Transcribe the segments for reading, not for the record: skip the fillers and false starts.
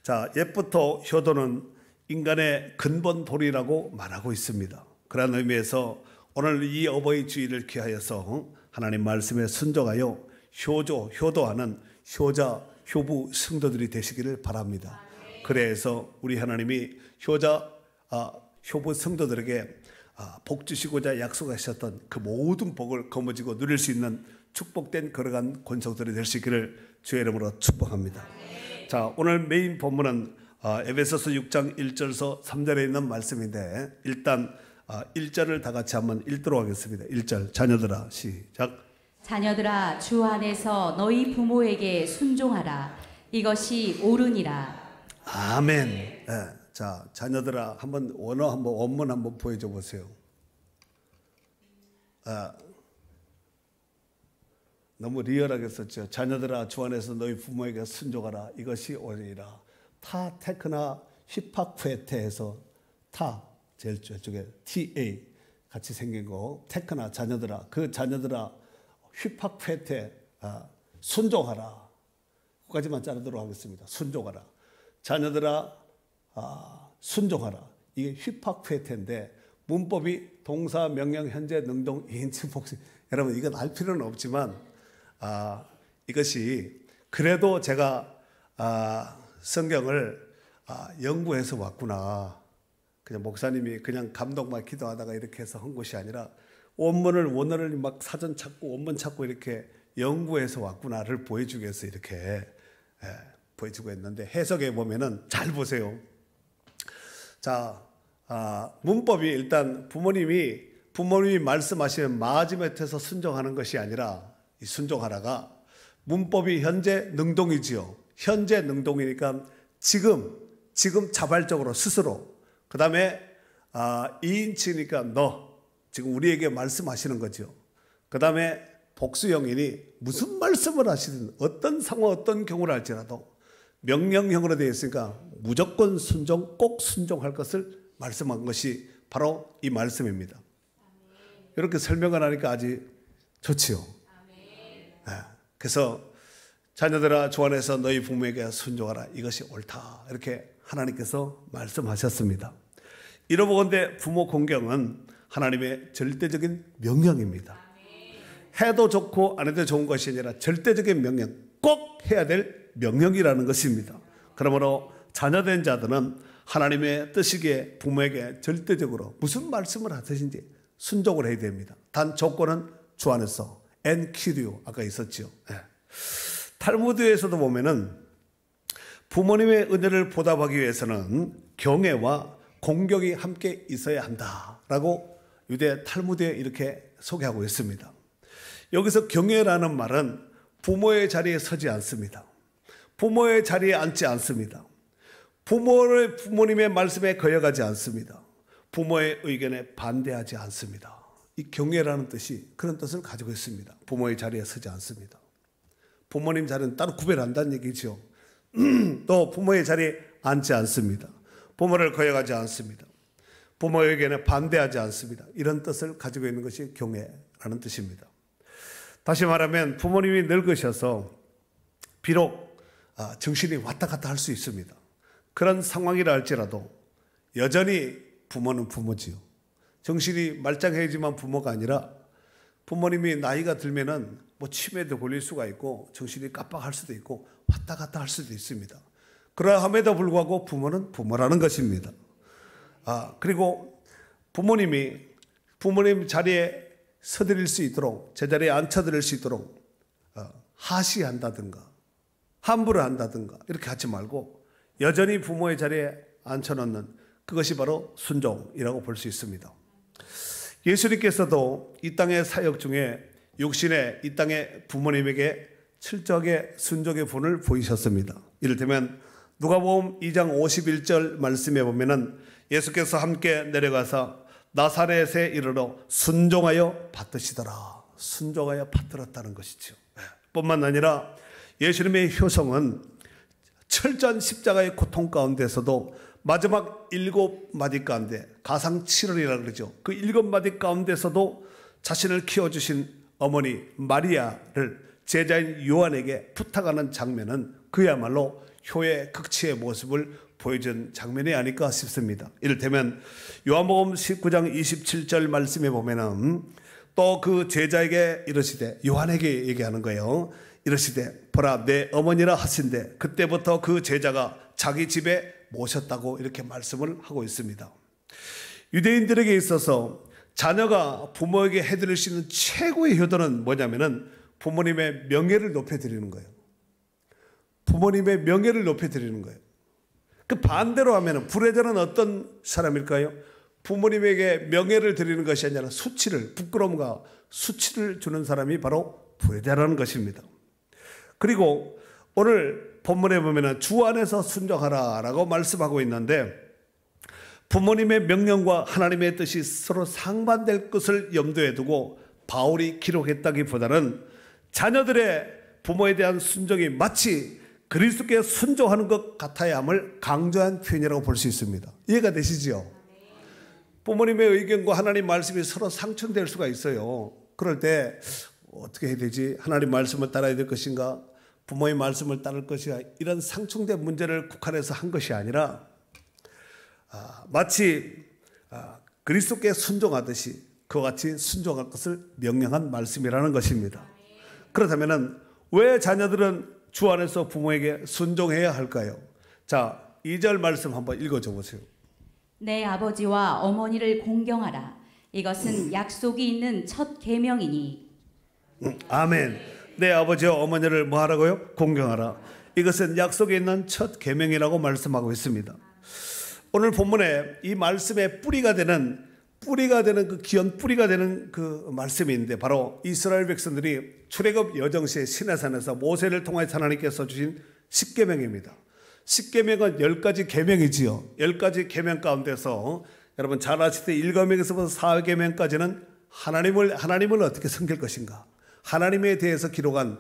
자, 옛부터 효도는 인간의 근본 도리라고 말하고 있습니다. 그런 의미에서 오늘 이 어버이 주일을 기하여서 하나님 말씀에 순종하여 효도하는 효자, 효부 성도들이 되시기를 바랍니다. 그래서 우리 하나님이 효부 성도들에게 복 주시고자 약속하셨던 그 모든 복을 거머쥐고 누릴 수 있는 축복된 걸어간 권속들이 되시기를 주의 이름으로 축복합니다. 자, 오늘 메인 본문은 에베소서 6장 1절에서 3절에 있는 말씀인데 일단 1절을 다 같이 한번 읽도록 하겠습니다. 1절 자녀들아 시작. 자녀들아 주 안에서 너희 부모에게 순종하라. 이것이 옳으니라. 아멘. 네. 자, 자녀들아 한번 원문 한번 보여줘 보세요. 너무 리얼하게 썼죠. 자녀들아 주 안에서 너희 부모에게 순종하라. 이것이 옳으니라. 타 테크나 휘팍푸에테에서 타 제일 저쪽에 TA 같이 생긴 거 테크나 자녀들아 그 자녀들아 휘팍푸에테 순종하라. 그까지만 자르도록 하겠습니다. 순종하라. 자녀들아 순종하라. 이게 휘팍푸에테인데 문법이 동사, 명령, 현재, 능동, 인칭, 복수. 여러분 이건 알 필요는 없지만 이것이 그래도 제가 성경을 연구해서 왔구나. 그냥 목사님이 그냥 감동만 기도하다가 이렇게 해서 한 것이 아니라 원어를 막 사전 찾고 원문 찾고 이렇게 연구해서 왔구나를 보여주기 위해서 이렇게 보여주고 있는데 해석해 보면은 잘 보세요. 자, 문법이 일단 부모님이 말씀하시는 마지못해서 순종하는 것이 아니라 이 순종하라가 문법이 현재 능동이지요. 현재 능동이니까 지금 자발적으로 스스로. 그 다음에 2인칭이니까 너 지금 우리에게 말씀하시는 거죠. 그 다음에 복수형이니 무슨 말씀을 하시든 어떤 상황 어떤 경우를 할지라도 명령형으로 되어 있으니까 무조건 순종 꼭 순종할 것을 말씀한 것이 바로 이 말씀입니다. 이렇게 설명을 하니까 아주 좋지요. 그래서 자녀들아 주 안에서 너희 부모에게 순종하라. 이것이 옳다. 이렇게 하나님께서 말씀하셨습니다. 이러보건대 부모 공경은 하나님의 절대적인 명령입니다. 해도 좋고 안 해도 좋은 것이 아니라 절대적인 명령, 꼭 해야 될 명령이라는 것입니다. 그러므로 자녀된 자들은 하나님의 뜻이기에 부모에게 절대적으로 무슨 말씀을 하시든지 순종을 해야 됩니다. 단 조건은 주 안에서 엔키리오 아까 있었죠. 탈무드에서도 보면은 부모님의 은혜를 보답하기 위해서는 경애와 공경이 함께 있어야 한다라고 유대 탈무드에 이렇게 소개하고 있습니다. 여기서 경애라는 말은 부모의 자리에 서지 않습니다. 부모의 자리에 앉지 않습니다. 부모님의 말씀에 거역하지 않습니다. 부모의 의견에 반대하지 않습니다. 이 경애라는 뜻이 그런 뜻을 가지고 있습니다. 부모의 자리에 서지 않습니다. 부모님 자리는 따로 구별한다는 얘기죠. 또 부모의 자리에 앉지 않습니다. 부모를 거역하지 않습니다. 부모의 의견에 반대하지 않습니다. 이런 뜻을 가지고 있는 것이 경애라는 뜻입니다. 다시 말하면 부모님이 늙으셔서 비록 정신이 왔다 갔다 할 수 있습니다. 그런 상황이라 할지라도 여전히 부모는 부모지요. 정신이 말짱해지만 부모가 아니라 부모님이 나이가 들면은 뭐 치매도 걸릴 수가 있고 정신이 깜빡할 수도 있고 왔다 갔다 할 수도 있습니다. 그러함에도 불구하고 부모는 부모라는 것입니다. 그리고 부모님 자리에 서드릴 수 있도록 제자리에 앉혀드릴 수 있도록 하시한다든가 함부로 한다든가 이렇게 하지 말고 여전히 부모의 자리에 앉혀놓는 그것이 바로 순종이라고 볼 수 있습니다. 예수님께서도 이 땅의 사역 중에 육신의 이 땅의 부모님에게 철저하게 순종의 본을 보이셨습니다. 이를테면 누가복음 2장 51절 말씀에 보면은 예수께서 함께 내려가서 나사렛에 이르러 순종하여 받드시더라. 순종하여 받들었다는 것이죠. 뿐만 아니라 예수님의 효성은 철저한 십자가의 고통 가운데서도 마지막 7마디 가운데 가상 7월이라고 그러죠. 그 7마디 가운데서도 자신을 키워주신 어머니 마리아를 제자인 요한에게 부탁하는 장면은 그야말로 효의 극치의 모습을 보여준 장면이 아닐까 싶습니다. 이를테면 요한복음 19장 27절 말씀에 보면은 또 그 제자에게 이르시되, 요한에게 얘기하는 거예요. 이르시되 보라 내 어머니라 하신대 그때부터 그 제자가 자기 집에 모셨다고 이렇게 말씀을 하고 있습니다. 유대인들에게 있어서 자녀가 부모에게 해드릴 수 있는 최고의 효도는 뭐냐면은 부모님의 명예를 높여드리는 거예요. 부모님의 명예를 높여드리는 거예요. 그 반대로 하면은 불효자는 어떤 사람일까요? 부모님에게 명예를 드리는 것이 아니라 수치를, 부끄러움과 수치를 주는 사람이 바로 불효자라는 것입니다. 그리고 오늘 본문에 보면은 주 안에서 순종하라 라고 말씀하고 있는데, 부모님의 명령과 하나님의 뜻이 서로 상반될 것을 염두에 두고 바울이 기록했다기보다는 자녀들의 부모에 대한 순종이 마치 그리스도께 순종하는 것 같아야 함을 강조한 표현이라고 볼 수 있습니다. 이해가 되시죠? 부모님의 의견과 하나님 말씀이 서로 상충될 수가 있어요. 그럴 때 어떻게 해야 되지? 하나님 말씀을 따라야 될 것인가? 부모의 말씀을 따를 것인가? 이런 상충된 문제를 국한해서 한 것이 아니라 마치 그리스도께 순종하듯이 그와 같이 순종할 것을 명령한 말씀이라는 것입니다. 그렇다면 왜 자녀들은 주 안에서 부모에게 순종해야 할까요? 자, 2절 말씀 한번 읽어줘 보세요. 내 아버지와 어머니를 공경하라. 이것은 약속이 있는 첫 계명이니. 아멘. 내 아버지와 어머니를 뭐 하라고요? 공경하라. 이것은 약속이 있는 첫 계명이라고 말씀하고 있습니다. 오늘 본문에 이 말씀의 뿌리가 되는 그 기원 뿌리가 되는 그 말씀이 있는데, 바로 이스라엘 백성들이 출애굽 여정시에 시내산에서 모세를 통해서 하나님께서 주신 십계명입니다. 십계명은 10가지 계명이지요. 10가지 계명 가운데서 여러분 잘 아시듯이 1계명에서부터 4계명까지는 하나님을 어떻게 섬길 것인가, 하나님에 대해서 기록한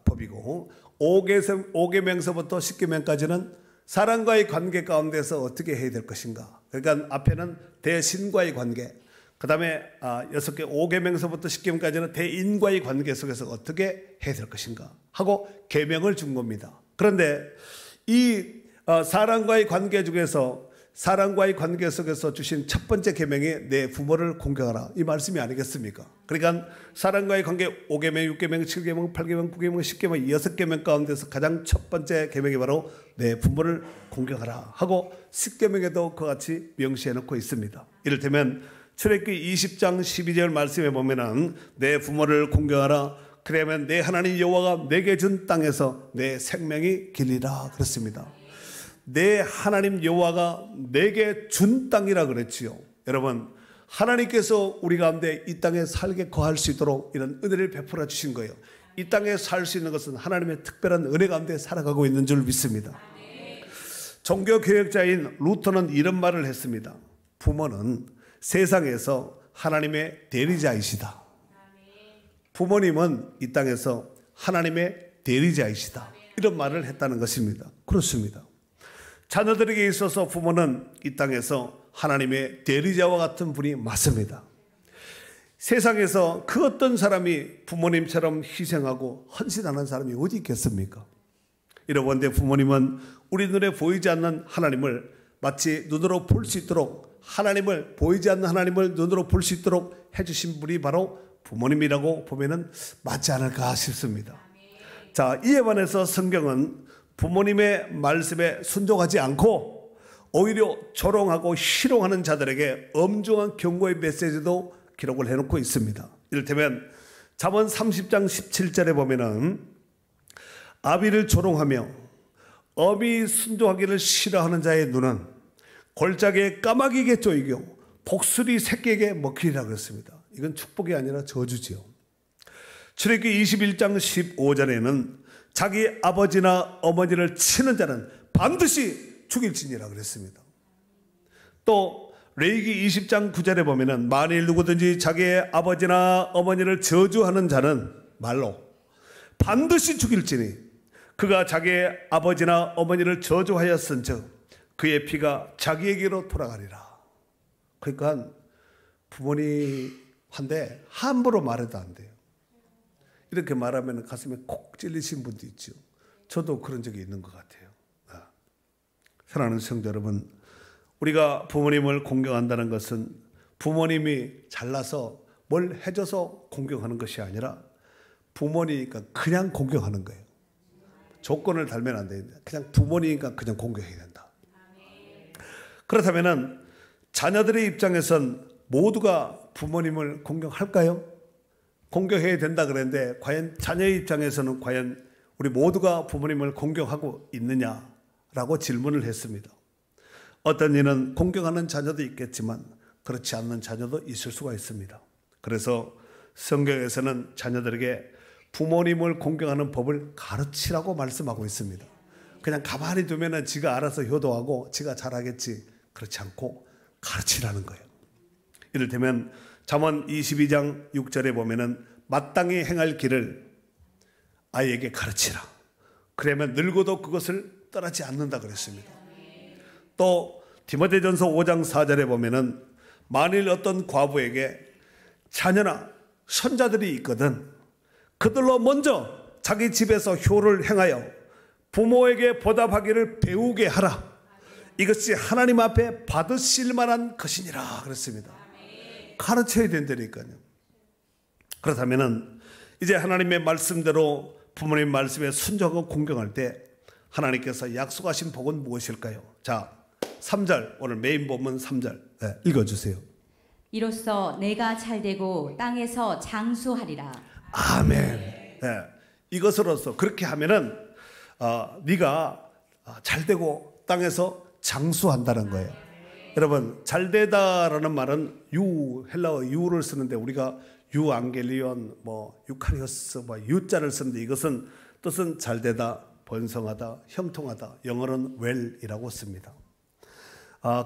법이고, 5계명서부터 10계명까지는 사람과의 관계 가운데서 어떻게 해야 될 것인가. 그러니까 앞에는 대신과의 관계, 그 다음에 6개 5계명서부터 10계명까지는 대인과의 관계 속에서 어떻게 해야 될 것인가 하고 계명을 준 겁니다. 그런데 이 사람과의 관계 중에서, 사람과의 관계 속에서 주신 첫 번째 계명이 내 부모를 공경하라, 이 말씀이 아니겠습니까? 그러니까 사람과의 관계 5계명, 6계명, 7계명, 8계명, 9계명, 10계명 6계명 가운데서 가장 첫 번째 계명이 바로 내 부모를 공경하라 하고 10계명에도 그와 같이 명시해 놓고 있습니다. 이를테면 출애굽기 20장 12절 말씀에 보면은 내 부모를 공경하라, 그러면 내 하나님 여호와가 내게 준 땅에서 내 생명이 길리라 그랬습니다. 내 하나님 여호와가 내게 준 땅이라 그랬지요. 여러분, 하나님께서 우리 가운데 이 땅에 살게 거할 수 있도록 이런 은혜를 베풀어 주신 거예요. 이 땅에 살 수 있는 것은 하나님의 특별한 은혜 가운데 살아가고 있는 줄 믿습니다. 종교개혁자인 루터는 이런 말을 했습니다. 부모는 세상에서 하나님의 대리자이시다. 부모님은 이 땅에서 하나님의 대리자이시다. 이런 말을 했다는 것입니다. 그렇습니다. 자녀들에게 있어서 부모는 이 땅에서 하나님의 대리자와 같은 분이 맞습니다. 세상에서 그 어떤 사람이 부모님처럼 희생하고 헌신하는 사람이 어디 있겠습니까? 이러건대 부모님은 우리 눈에 보이지 않는 하나님을 마치 눈으로 볼 수 있도록, 하나님을 보이지 않는 하나님을 눈으로 볼 수 있도록 해주신 분이 바로 부모님이라고 보면은 맞지 않을까 싶습니다. 자, 이에 반해서 성경은 부모님의 말씀에 순종하지 않고 오히려 조롱하고 희롱하는 자들에게 엄중한 경고의 메시지도 기록을 해놓고 있습니다. 이를테면 잠언 30장 17절에 보면은 아비를 조롱하며 어미 순종하기를 싫어하는 자의 눈은 골짜기에 까마귀에게 쪼이고 독수리 새끼에게 먹히리라 그랬습니다. 이건 축복이 아니라 저주지요. 출애굽기 21장 15절에는 자기 아버지나 어머니를 치는 자는 반드시 죽일지니라 그랬습니다. 또 레위기 20장 9절에 보면은 만일 누구든지 자기의 아버지나 어머니를 저주하는 자는 말로 반드시 죽일지니 그가 자기의 아버지나 어머니를 저주하였은즉 그의 피가 자기에게로 돌아가리라. 그러니까 부모님한테 함부로 말해도 안 돼요. 이렇게 말하면 가슴에 콕 찔리신 분도 있죠. 저도 그런 적이 있는 것 같아요. 사랑하는 성도 여러분, 우리가 부모님을 공경한다는 것은 부모님이 잘나서 뭘 해줘서 공경하는 것이 아니라 부모니까 그냥 공경하는 거예요. 조건을 달면 안 됩니다. 그냥 부모니까 그냥 공경해야 된다. 그렇다면 자녀들의 입장에선 모두가 부모님을 공경할까요? 공경해야 된다 그랬는데 과연 자녀의 입장에서는 과연 우리 모두가 부모님을 공경하고 있느냐라고 질문을 했습니다. 어떤 이는 공경하는 자녀도 있겠지만 그렇지 않는 자녀도 있을 수가 있습니다. 그래서 성경에서는 자녀들에게 부모님을 공경하는 법을 가르치라고 말씀하고 있습니다. 그냥 가만히 두면은 지가 알아서 효도하고 지가 잘하겠지, 그렇지 않고 가르치라는 거예요. 이를테면 잠언 22장 6절에 보면은 마땅히 행할 길을 아이에게 가르치라. 그러면 늙어도 그것을 떠나지 않는다 그랬습니다. 또 디모데전서 5장 4절에 보면은 만일 어떤 과부에게 자녀나 손자들이 있거든 그들로 먼저 자기 집에서 효를 행하여 부모에게 보답하기를 배우게 하라. 이것이 하나님 앞에 받으실 만한 것이니라 그랬습니다. 가르쳐야 된다니까요. 그렇다면 이제 하나님의 말씀대로 부모님 말씀에 순종하고 공경할 때 하나님께서 약속하신 복은 무엇일까요? 자, 3절, 오늘 메인 본문 3절 읽어주세요. 이로써 내가 잘되고 땅에서 장수하리라. 아멘. 이것으로서 그렇게 하면은 네가 잘되고 땅에서 장수한다는 거예요. 여러분, 잘되다라는 말은 헬라어 유를 쓰는데 우리가 유앙겔리온, 유카리오스, 유자를 쓰는데 이것은 뜻은 잘되다, 번성하다, 형통하다. 영어로는 well이라고 씁니다.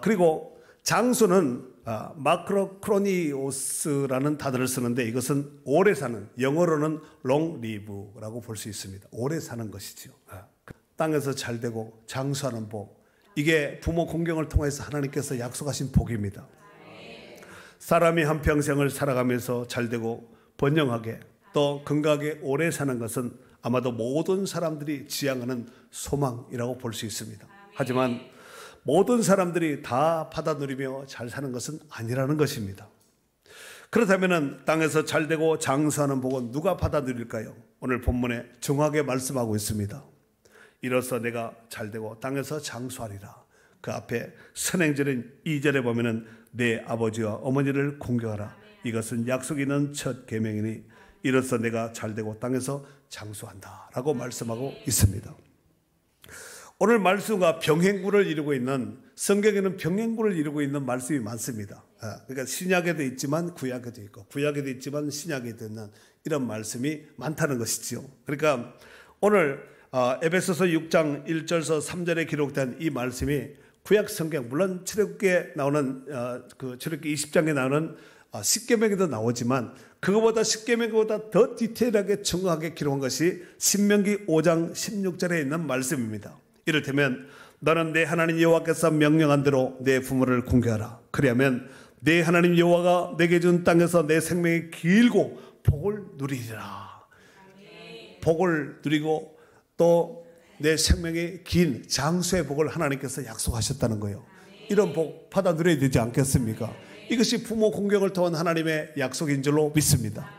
그리고 장수는 마크로크로니오스라는 단어를 쓰는데 이것은 오래 사는, 영어로는 long live라고 볼 수 있습니다. 오래 사는 것이죠. 땅에서 잘되고 장수하는 복, 이게 부모 공경을 통해서 하나님께서 약속하신 복입니다. 사람이 한평생을 살아가면서 잘되고 번영하게 또 건강하게 오래 사는 것은 아마도 모든 사람들이 지향하는 소망이라고 볼 수 있습니다. 하지만 모든 사람들이 다 받아 누리며 잘 사는 것은 아니라는 것입니다. 그렇다면 땅에서 잘되고 장수하는 복은 누가 받아 누릴까요? 오늘 본문에 정확하게 말씀하고 있습니다. 이로써 내가 잘되고 땅에서 장수하리라. 그 앞에 선행절인 2절에 보면은 내 아버지와 어머니를 공경하라. 이것은 약속 있는 첫 계명이니 이로써 내가 잘되고 땅에서 장수한다 라고 말씀하고 있습니다. 오늘 말씀과 병행구를 이루고 있는, 성경에는 병행구를 이루고 있는 말씀이 많습니다. 그러니까 신약에도 있지만 구약에도 있고 구약에도 있지만 신약에도 있는 이런 말씀이 많다는 것이지요. 그러니까 오늘 에베소서 6장 1절에서 3절에 기록된 이 말씀이 구약 성경, 물론 출애굽기에 나오는 출애굽기 20장에 나오는 십계명에도 나오지만 그거보다 십계명보다 더 디테일하게 정확하게 기록한 것이 신명기 5장 16절에 있는 말씀입니다. 이를테면 너는 내 하나님 여호와께서 명령한 대로 내 부모를 공경하라. 그리하면 내 하나님 여호와가 내게 준 땅에서 내 생명이 길고 복을 누리리라. 복을 누리고 또 내 생명이 긴 장수의 복을 하나님께서 약속하셨다는 거예요. 이런 복 받아 누려야 되지 않겠습니까? 이것이 부모 공경을 통한 하나님의 약속인 줄로 믿습니다.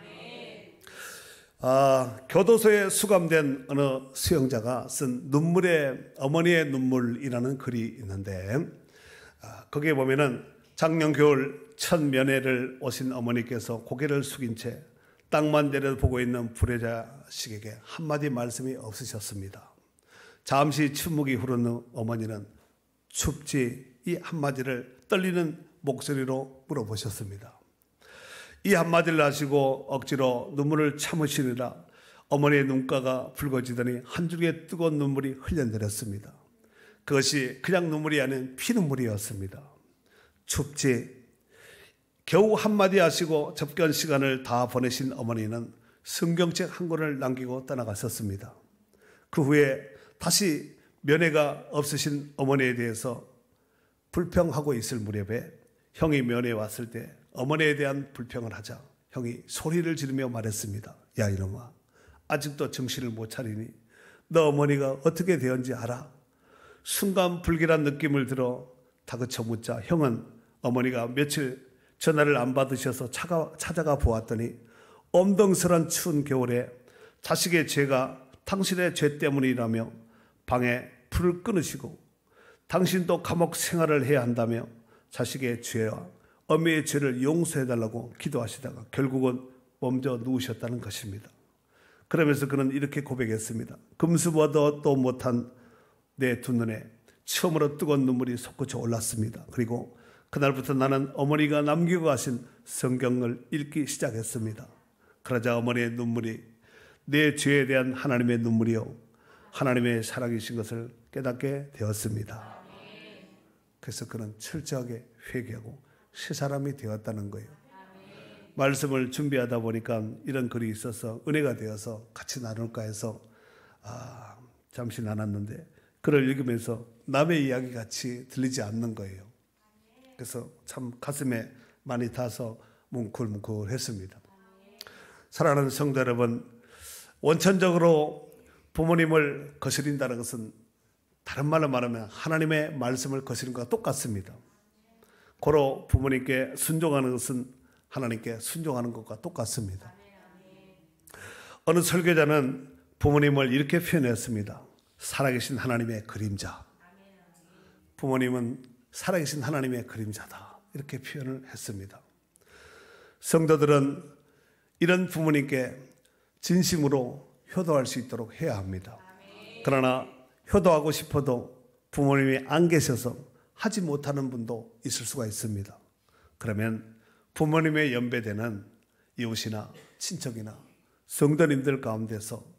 교도소에 수감된 어느 수용자가 쓴 어머니의 눈물이라는 글이 있는데 거기에 보면은 작년 겨울 첫 면회를 오신 어머니께서 고개를 숙인 채 땅만 내려보고 있는 불효자식에게 한마디 말씀이 없으셨습니다. 잠시 침묵이 흐르는 어머니는 춥지? 이 한마디를 떨리는 목소리로 물어보셨습니다. 이 한마디를 하시고 억지로 눈물을 참으시느라 어머니의 눈가가 붉어지더니 한 줄기의 뜨거운 눈물이 흘러내렸습니다. 그것이 그냥 눈물이 아닌 피눈물이었습니다. 춥지? 겨우 한마디 하시고 접견 시간을 다 보내신 어머니는 성경책 한 권을 남기고 떠나가셨습니다. 그 후에 다시 면회가 없으신 어머니에 대해서 불평하고 있을 무렵에 형이 면회에 왔을 때 어머니에 대한 불평을 하자 형이 소리를 지르며 말했습니다. 야 이놈아, 아직도 정신을 못 차리니 너 어머니가 어떻게 되었는지 알아? 순간 불길한 느낌을 들어 다그쳐 묻자 형은 어머니가 며칠 전화를 안 받으셔서 찾아가 보았더니 엄동설한 추운 겨울에 자식의 죄가 당신의 죄 때문이라며 방에 불을 끊으시고 당신도 감옥 생활을 해야 한다며 자식의 죄와 어미의 죄를 용서해달라고 기도하시다가 결국은 멈춰 누우셨다는 것입니다. 그러면서 그는 이렇게 고백했습니다. 금수보다도 못한 내 두 눈에 처음으로 뜨거운 눈물이 솟구쳐 올랐습니다. 그리고 그날부터 나는 어머니가 남기고 가신 성경을 읽기 시작했습니다. 그러자 어머니의 눈물이 내 죄에 대한 하나님의 눈물이요 하나님의 사랑이신 것을 깨닫게 되었습니다. 그래서 그는 철저하게 회개하고 새 사람이 되었다는 거예요. 말씀을 준비하다 보니까 이런 글이 있어서 은혜가 되어서 같이 나눌까 해서 잠시 나눴는데 글을 읽으면서 남의 이야기 같이 들리지 않는 거예요. 그래서 참 가슴에 많이 닿아서 뭉클뭉클했습니다. 사랑하는 성도 여러분, 원천적으로 부모님을 거스린다는 것은 다른 말로 말하면 하나님의 말씀을 거스린 것과 똑같습니다. 고로 부모님께 순종하는 것은 하나님께 순종하는 것과 똑같습니다. 어느 설교자는 부모님을 이렇게 표현했습니다. 살아계신 하나님의 그림자. 부모님은 살아계신 하나님의 그림자다. 이렇게 표현을 했습니다. 성도들은 이런 부모님께 진심으로 효도할 수 있도록 해야 합니다. 그러나 효도하고 싶어도 부모님이 안 계셔서 하지 못하는 분도 있을 수가 있습니다. 그러면 부모님의 연배되는 이웃이나 친척이나 성도님들 가운데서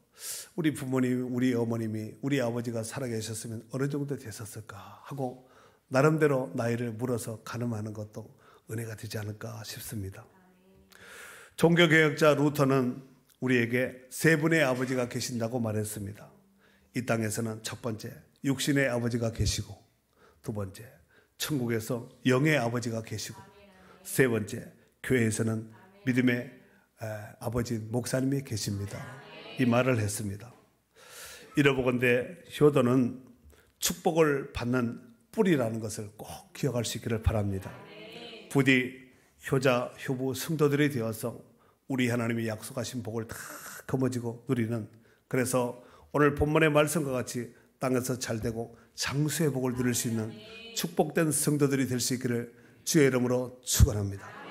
우리 부모님, 우리 어머님이, 우리 아버지가 살아계셨으면 어느 정도 됐었을까 하고 나름대로 나이를 물어서 가늠하는 것도 은혜가 되지 않을까 싶습니다. 종교개혁자 루터는 우리에게 세 분의 아버지가 계신다고 말했습니다. 이 땅에서는 첫 번째 육신의 아버지가 계시고, 두 번째 천국에서 영의 아버지가 계시고, 세 번째 교회에서는 믿음의 아버지 목사님이 계십니다. 이 말을 했습니다. 이러보건대 효도는 축복을 받는 뿌리라는 것을 꼭 기억할 수 있기를 바랍니다. 부디 효자, 효부, 성도들이 되어서 우리 하나님이 약속하신 복을 다 거머쥐고 누리는, 그래서 오늘 본문의 말씀과 같이 땅에서 잘되고 장수의 복을 누릴 수 있는 축복된 성도들이 될 수 있기를 주의 이름으로 축원합니다.